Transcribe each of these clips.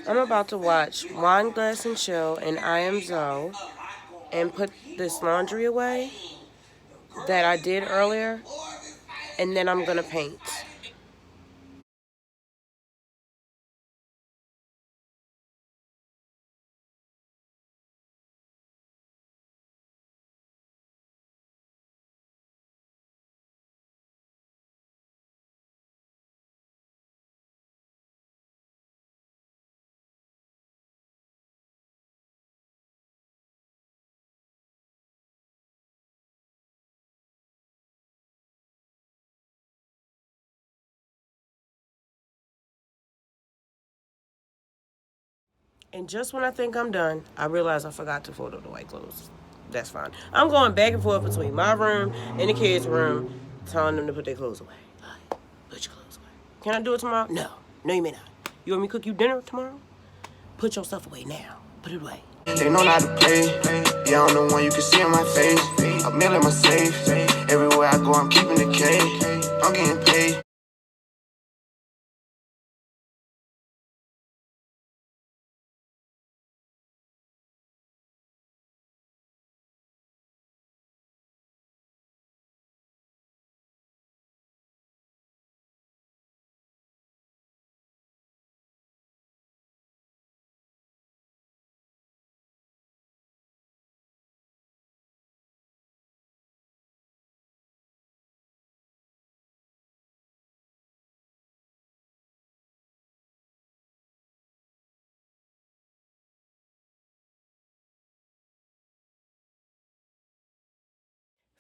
I'm about to watch Wine Glass and Chill and I Am Zoe and put this laundry away that I did earlier, and then I'm gonna paint. And just when I think I'm done, I realize I forgot to fold up the white clothes. That's fine. I'm going back and forth between my room and the kids' room, telling them to put their clothes away. Put your clothes away. Can I do it tomorrow? No. No, you may not. You want me to cook you dinner tomorrow? Put your stuff away now. Put it away. They know not to play. Yeah, I'm the one you can see in my face. I'm in my safe. Everywhere I go, I'm keeping the K. I'm getting paid.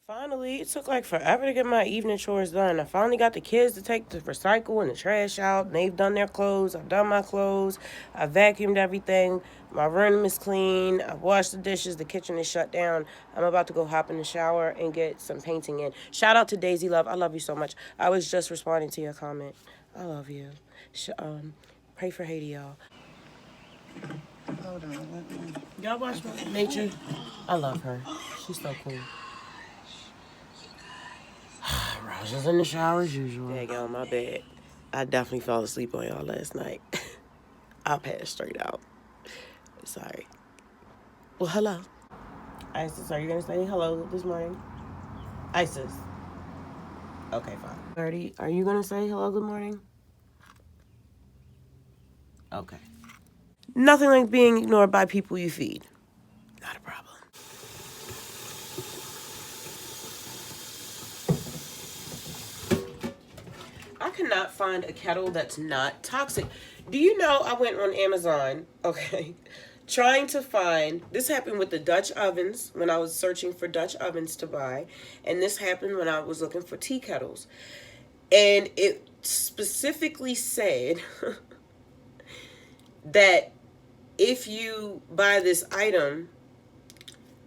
Finally, it took like forever to get my evening chores done. I finally got the kids to take the recycle and the trash out. They've done their clothes. I've done my clothes. I vacuumed everything. My room is clean. I've washed the dishes. The kitchen is shut down. I'm about to go hop in the shower and get some painting in. Shout out to Daisy Love. I love you so much. I was just responding to your comment. I love you. Pray for Haiti, y'all. Hold on. Y'all watch Nature? I love her. She's so cool. Raja's in the shower as usual. Dang, y'all, my bad. I definitely fell asleep on y'all last night. I passed straight out. Sorry. Well, hello. Isis, are you going to say hello this morning? Isis. Okay, fine. Birdie, are you going to say hello, good morning? Okay. Nothing like being ignored by people you feed. Not a problem. I cannot find a kettle that's not toxic. Do you know I went on Amazon, okay, trying to find, this happened with the Dutch ovens when I was searching for Dutch ovens to buy, and this happened when I was looking for tea kettles. And it specifically said that if you buy this item,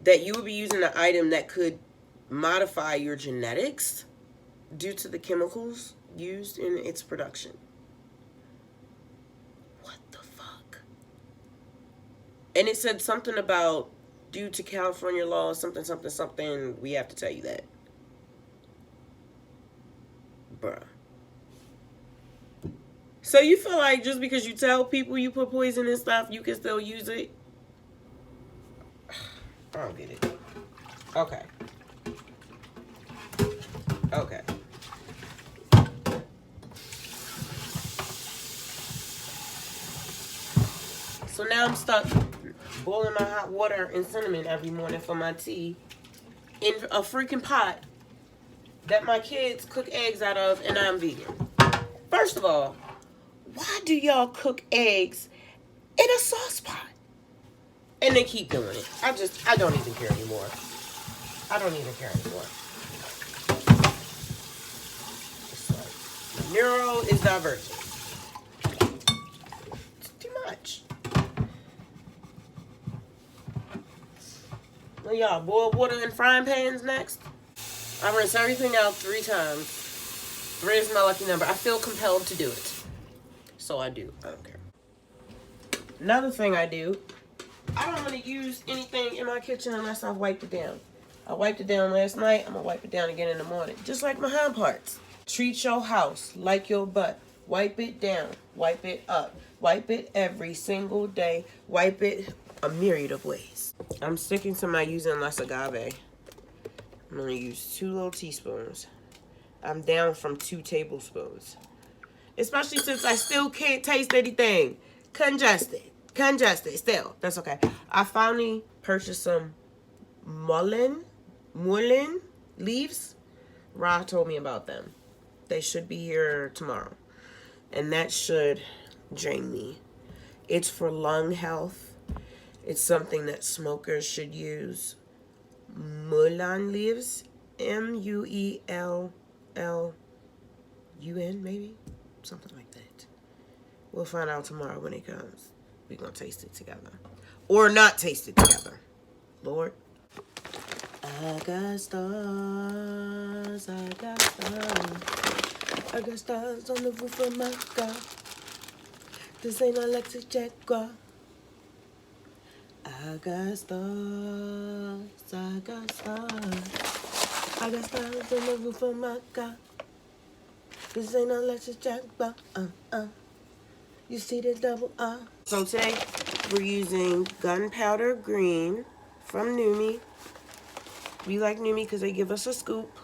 that you would be using an item that could modify your genetics due to the chemicals used in its production. What the fuck? And it said something about due to California law, something, something, something, we have to tell you that. Bruh. So you feel like just because you tell people you put poison in stuff, you can still use it? I don't get it. Okay. Okay. So now I'm stuck boiling my hot water and cinnamon every morning for my tea in a freaking pot that my kids cook eggs out of, and I'm vegan. First of all, why do y'all cook eggs in a sauce pot? And they keep doing it. I don't even care anymore. I don't even care anymore. It's like, neuro is divergent. It's too much. Well, y'all, boil water in frying pans next. I rinse everything out 3 times. 3 is my lucky number. I feel compelled to do it. So I do. I don't care. Another thing I do, I don't want to use anything in my kitchen unless I've wiped it down. I wiped it down last night. I'm going to wipe it down again in the morning. Just like my hind parts. Treat your house like your butt. Wipe it down. Wipe it up. Wipe it every single day. Wipe it a myriad of ways. I'm sticking to my using less agave. I'm going to use 2 little teaspoons. I'm down from 2 tablespoons. Especially since I still can't taste anything. Congested. Congested still. That's okay. I finally purchased some mullein leaves. Ra told me about them. They should be here tomorrow. And that should drain me. It's for lung health. It's something that smokers should use. Mullein leaves. Muellun, maybe? Something like that. We'll find out tomorrow when it comes. We're going to taste it together. Or not taste it together. Lord. I got stars. I got stars. I got stars on the roof of my car. This ain't no electric Jaguar. I got stars. I got stars. I got stars on the roof of my car. This ain't no electric Jaguar. You see the double R. So today we're using gunpowder green from Numi. We like Numi because they give us a scoop.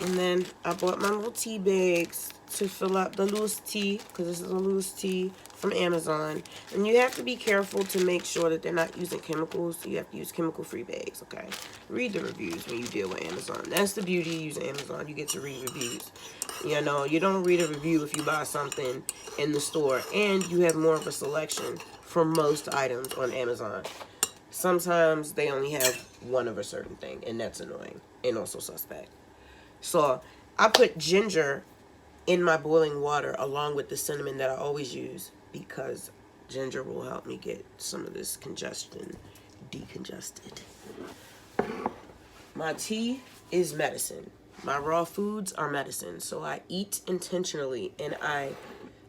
And then I bought my little tea bags to fill up the loose tea, because this is a loose tea from Amazon. And you have to be careful to make sure that they're not using chemicals. So you have to use chemical-free bags, okay? Read the reviews when you deal with Amazon. That's the beauty of using Amazon. You get to read reviews. You know, you don't read a review if you buy something in the store. And you have more of a selection for most items on Amazon. Sometimes they only have one of a certain thing, and that's annoying and also suspect. So I put ginger in my boiling water along with the cinnamon that I always use, because ginger will help me get some of this congestion decongested. My tea is medicine. My raw foods are medicine. So I eat intentionally and I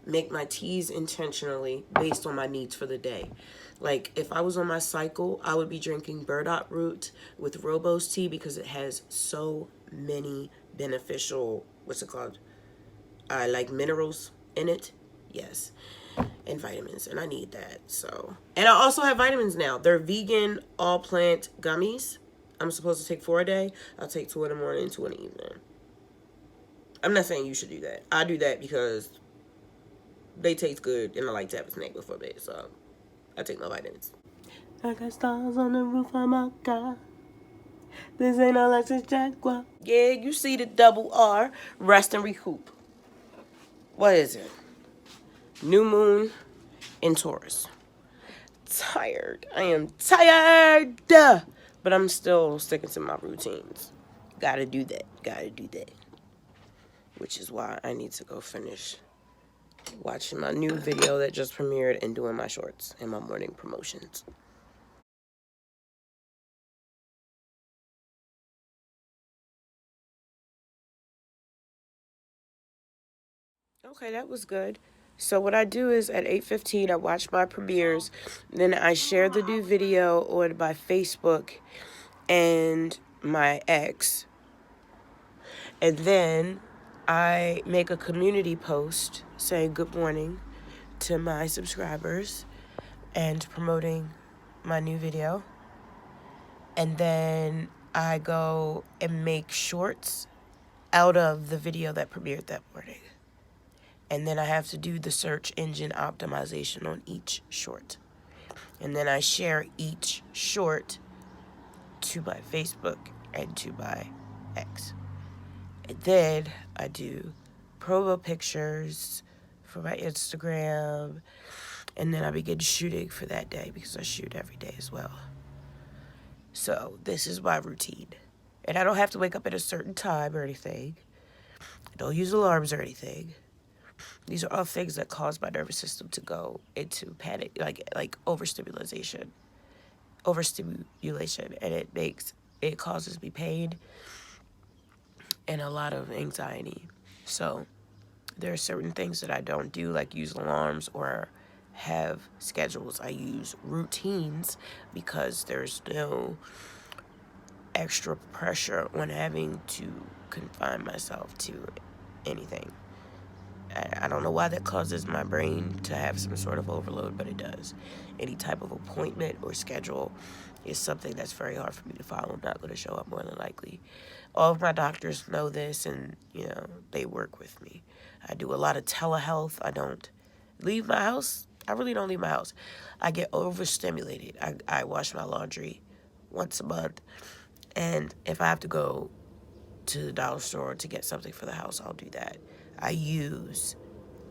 make my teas intentionally based on my needs for the day. Like if I was on my cycle, I would be drinking burdock root with rooibos tea because it has so many beneficial, like minerals in it. Yes. And vitamins, and I need that. So, and I also have vitamins now. They're vegan, all plant gummies. I'm supposed to take 4 a day. I'll take 2 in the morning and 2 in the evening. I'm not saying you should do that. I do that because they taste good and I like to have a snack before bed. So I take my vitamins. I got stars on the roof of my car. This ain't no electric Jaguar. Yeah, you see the double R. Rest and recoup. What is it? New moon in Taurus. Tired. I am tired. But I'm still sticking to my routines. Gotta do that. Gotta do that. Which is why I need to go finish watching my new video that just premiered and doing my shorts and my morning promotions. Okay, that was good. So what I do is at 8:15 I watch my premieres, then I share the new video on my Facebook and my X, and then I make a community post saying good morning to my subscribers and promoting my new video, and then I go and make shorts out of the video that premiered that morning. And then I have to do the search engine optimization on each short. And then I share each short to my Facebook and to my X. And then I do promo pictures for my Instagram. And then I begin shooting for that day because I shoot every day as well. So this is my routine. And I don't have to wake up at a certain time or anything. I don't use alarms or anything. These are all things that cause my nervous system to go into panic, like overstimulation, and it causes me pain and a lot of anxiety. So there are certain things that I don't do, like use alarms or have schedules. I use routines because there's no extra pressure on having to confine myself to anything. I don't know why that causes my brain to have some sort of overload, but it does. Any type of appointment or schedule is something that's very hard for me to follow. I'm not going to show up more than likely. All of my doctors know this, and they work with me. I do a lot of telehealth. I don't leave my house. I really don't leave my house. I get overstimulated. I wash my laundry once a month, and if I have to go to the dollar store to get something for the house, I'll do that. I use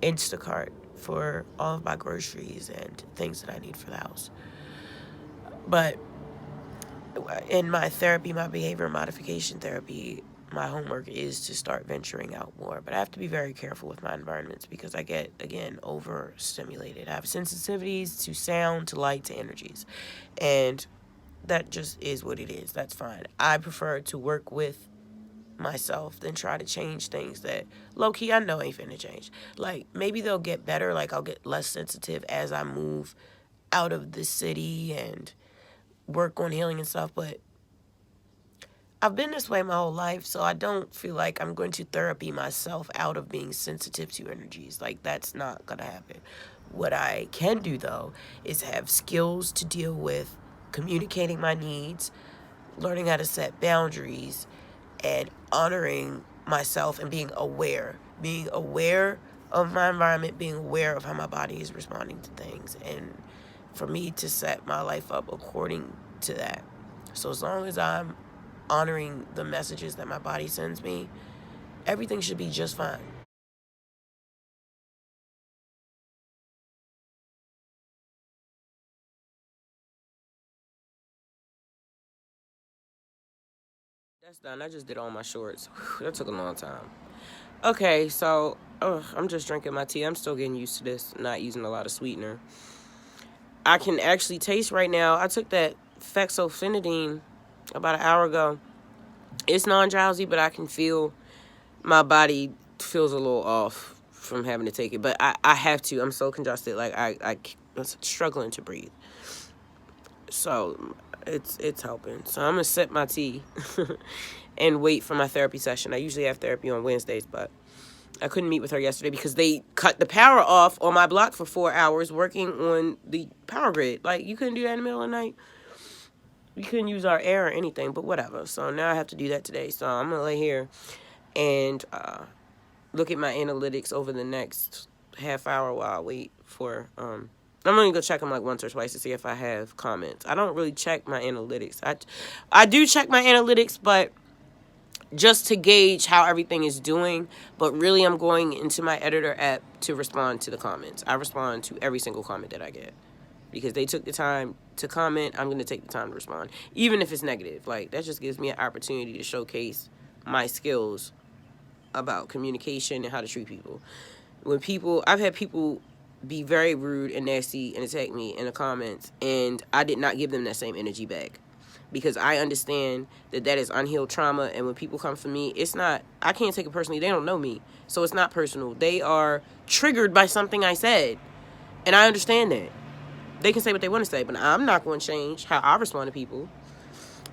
Instacart for all of my groceries and things that I need for the house. But in my therapy, my behavior modification therapy, my homework is to start venturing out more. But I have to be very careful with my environments because I get, again, overstimulated. I have sensitivities to sound, to light, to energies. And that just is what it is. That's fine. I prefer to work with myself than try to change things that low-key I know ain't finna change. Like, maybe they'll get better. Like, I'll get less sensitive as I move out of the city and work on healing and stuff, but I've been this way my whole life, so I don't feel like I'm going to therapy myself out of being sensitive to energies. Like, that's not gonna happen. What I can do, though, is have skills to deal with communicating my needs, learning how to set boundaries, and honoring myself and being aware of my environment, being aware of how my body is responding to things, and for me to set my life up according to that. So as long as I'm honoring the messages that my body sends me, everything should be just fine. That's done. I just did all my shorts. That took a long time. Okay, so I'm just drinking my tea. I'm still getting used to this, not using a lot of sweetener. I can actually taste right now. I took that fexofenadine about an hour ago. It's non-drowsy, but I can feel my body feels a little off from having to take it. But I have to. I'm so congested. Like, I'm struggling to breathe. So it's helping. So I'm going to sip my tea and wait for my therapy session. I usually have therapy on Wednesdays, but I couldn't meet with her yesterday because they cut the power off on my block for 4 hours working on the power grid. Like, you couldn't do that in the middle of the night. We couldn't use our air or anything, but whatever. So now I have to do that today. So I'm going to lay here and look at my analytics over the next half hour while I wait for... I'm only going to check them like once or twice to see if I have comments. I don't really check my analytics. I do check my analytics, but just to gauge how everything is doing. But really, I'm going into my editor app to respond to the comments. I respond to every single comment that I get because they took the time to comment. I'm going to take the time to respond, even if it's negative. Like, that just gives me an opportunity to showcase my skills about communication and how to treat people. I've had people be very rude and nasty and attack me in the comments, and I did not give them that same energy back. Because I understand that is unhealed trauma, and when people come for me, I can't take it personally. They don't know me, so it's not personal. They are triggered by something I said, and I understand that. They can say what they want to say, but I'm not going to change how I respond to people.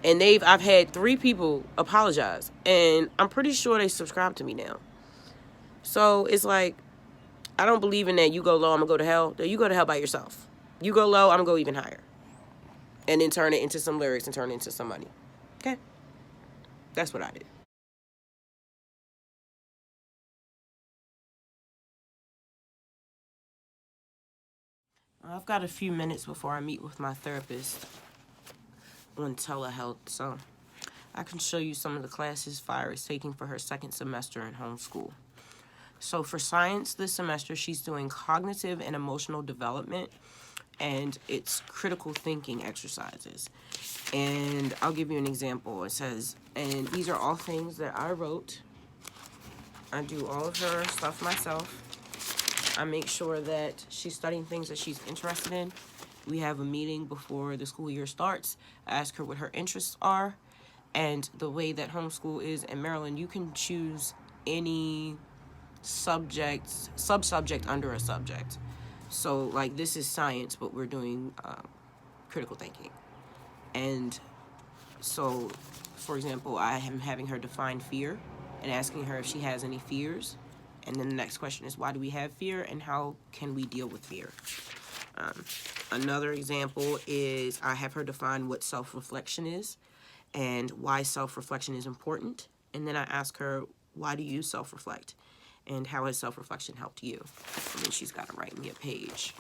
And I've had 3 people apologize, and I'm pretty sure they subscribe to me now. So it's like, I don't believe in that you go low, I'm going to go to hell. You go to hell by yourself. You go low, I'm going to go even higher. And then turn it into some lyrics and turn it into some money. Okay? That's what I did. I've got a few minutes before I meet with my therapist on telehealth, so I can show you some of the classes Fire is taking for her second semester in homeschool. So for science this semester, she's doing cognitive and emotional development, and it's critical thinking exercises. And I'll give you an example. It says, and these are all things that I wrote. I do all of her stuff myself. I make sure that she's studying things that she's interested in. We have a meeting before the school year starts. I ask her what her interests are. And the way that homeschool is in Maryland, you can choose any sub-subject under a subject. So, like, this is science, but we're doing critical thinking. And so, for example, I am having her define fear and asking her if she has any fears. And then the next question is, why do we have fear and how can we deal with fear? Another example is I have her define what self-reflection is and why self-reflection is important. And then I ask her, why do you self-reflect? And how has self-reflection helped you? And then she's got to write me a page.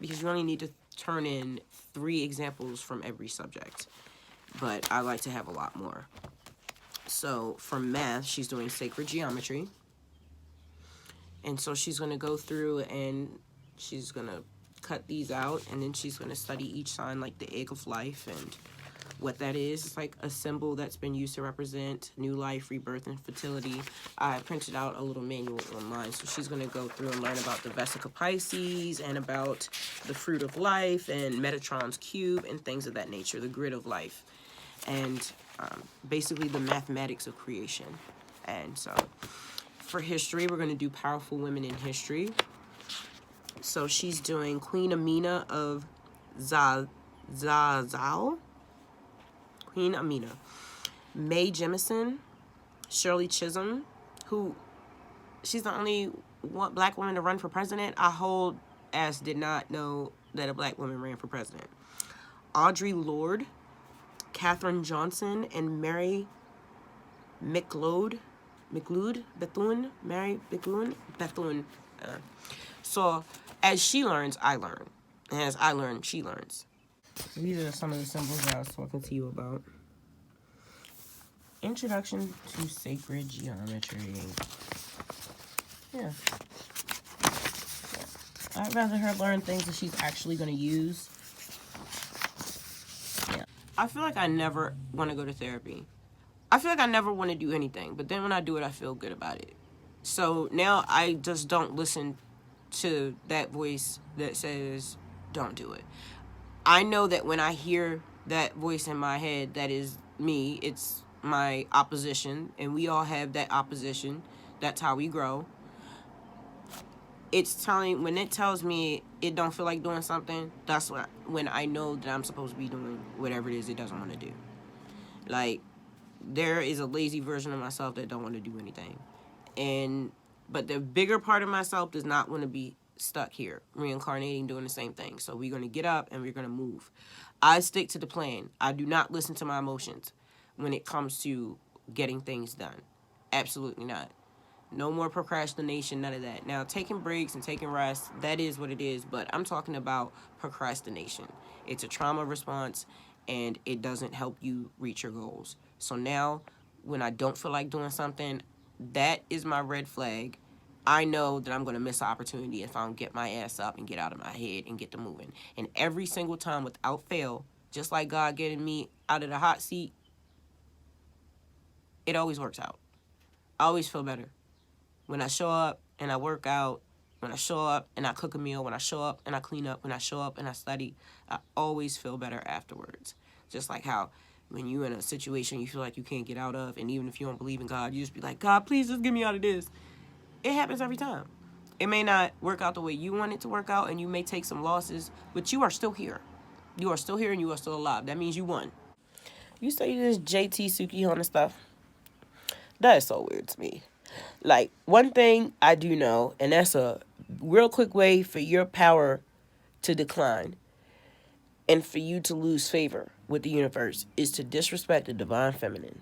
Because you only need to turn in 3 examples from every subject. But I like to have a lot more. So for math, she's doing sacred geometry. And so she's going to go through and she's going to cut these out. And then she's going to study each sign like the egg of life and what that is. It's like a symbol that's been used to represent new life, rebirth, and fertility. I printed out a little manual online. So she's going to go through and learn about the Vesica Pisces and about the fruit of life and Metatron's cube and things of that nature, the grid of life. And basically the mathematics of creation. And so for history, we're going to do powerful women in history. So she's doing Queen Amina of Zazao. Queen Amina. Mae Jemison. Shirley Chisholm, who she's the only one black woman to run for president. I whole ass did not know that a black woman ran for president. Audre Lorde, Katherine Johnson, and Mary McLeod, Bethune. So as she learns, I learn. And as I learn, she learns. These are some of the symbols that I was talking to you about. Introduction to Sacred Geometry. Yeah. I'd rather her learn things that she's actually going to use. Yeah. I feel like I never want to go to therapy. I feel like I never want to do anything, but then when I do it, I feel good about it. So now I just don't listen to that voice that says, don't do it. I know that when I hear that voice in my head, that is me, it's my opposition, and we all have that opposition. That's how we grow. It's telling, when it tells me it don't feel like doing something, that's when I know that I'm supposed to be doing whatever it is it doesn't want to do. Like, there is a lazy version of myself that don't want to do anything. But the bigger part of myself does not want to be stuck here, reincarnating, doing the same thing. So we're going to get up and we're going to move. I stick to the plan. I do not listen to my emotions when it comes to getting things done. Absolutely not. No more procrastination, none of that. Now, taking breaks and taking rest, that is what it is, but I'm talking about procrastination. It's a trauma response, and it doesn't help you reach your goals. So now, when I don't feel like doing something, that is my red flag. I know that I'm going to miss an opportunity if I don't get my ass up and get out of my head and get to moving. And every single time, without fail, just like God getting me out of the hot seat, it always works out. I always feel better. When I show up and I work out, when I show up and I cook a meal, when I show up and I clean up, when I show up and I study, I always feel better afterwards. Just like how when you're in a situation you feel like you can't get out of, and even if you don't believe in God, you just be like, God, please just get me out of this. It happens every time. It may not work out the way you want it to work out, and you may take some losses, but you are still here. You are still here and you are still alive. That means you won. You study this JT Sukihana stuff? That is so weird to me. Like, one thing I do know, and that's a real quick way for your power to decline and for you to lose favor with the universe, is to disrespect the divine feminine.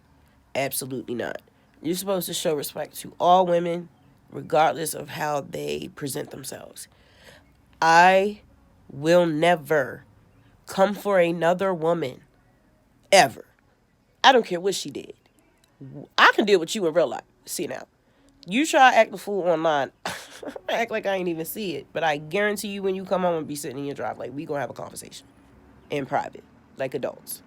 Absolutely not. You're supposed to show respect to all women, regardless of how they present themselves. I will never come for another woman, ever. I don't care what she did. I can deal with you in real life. See now. You try to act the fool online, act like I ain't even see it. But I guarantee you when you come home and be sitting in your drive, like, we gonna have a conversation in private, like adults.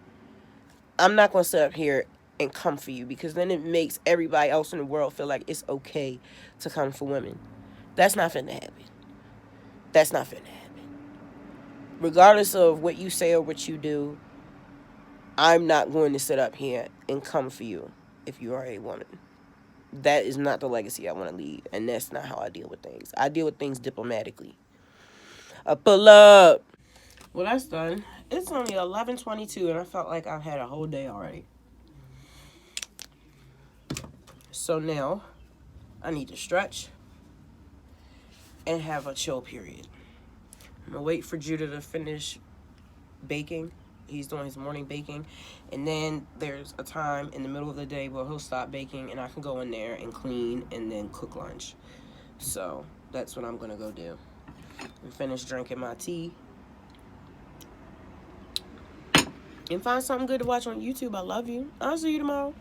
I'm not gonna sit up here and come for you, because then it makes everybody else in the world feel like it's okay to come for women. That's not finna happen. That's not finna happen. Regardless of what you say or what you do, I'm not going to sit up here and come for you if you are a woman. That is not the legacy I want to leave, and that's not how I deal with things. I deal with things diplomatically. I pull up. Well, that's done. It's only 11:22, and I felt like I've had a whole day already. So now, I need to stretch, and have a chill period. I'm gonna wait for Judah to finish baking. He's doing his morning baking, and then there's a time in the middle of the day where he'll stop baking and I can go in there and clean and then cook lunch. So that's what I'm gonna go do. And finish drinking my tea and find something good to watch on YouTube. I love you. I'll see you tomorrow.